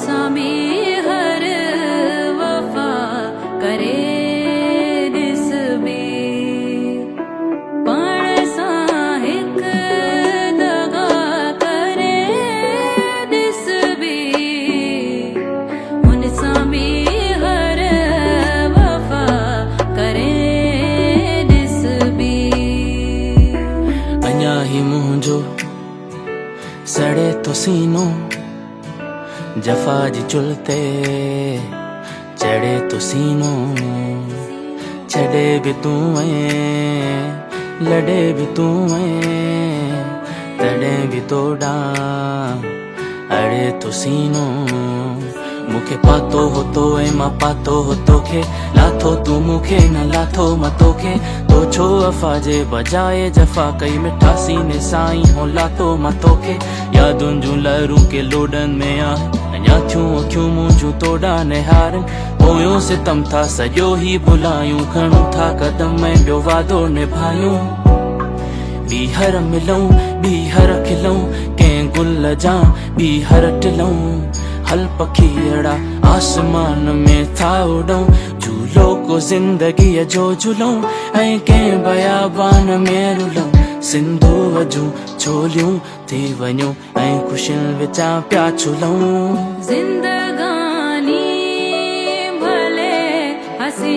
सामी हर वफा करे निस्बी पाण सां हिक दगा करे निस्बी हुन सामी हर वफा करे निस्बी अञा ही मुंहिंजो सड़े तो सीनो जफ़ा जी चुल्ते चढ़े तो सीनो छड़े भी तूं लड़े भी तूं तड़े भी तोड़ा अड़े तो सीनो मुखे पातो हो तो मां पातो हो तोखे लाथो तू मुखे न लाथो मां तोखे तो छो वफ़ा जे बजाए जफ़ा कई मिठासी ने साईं हो लाथो मां तोखे यादुनि जूं लहरूं के लोडन में आहे अञा थियूं अखियूं मुंहिंजूं तोड़ा निहारनि पोयों सितम था सॼो ही भुलायूं खणूं था कदम ऐं ॿियो वादो निभायूं ॿीहर मिलूं ॿीहर खिलूं कंहिं गुल जा ॿीहर टिलूं हल पखीअड़ा आसमान में था उड़ूं झूलो को ज़िंदगीअ जो झूलूं ऐं कंहिं बयाबान में रुलूं सिंधू जूं छोलियूं थी वञूं ऐं ख़ुशियुनि विचां पिया छुलूं जिंदगानी भले हसी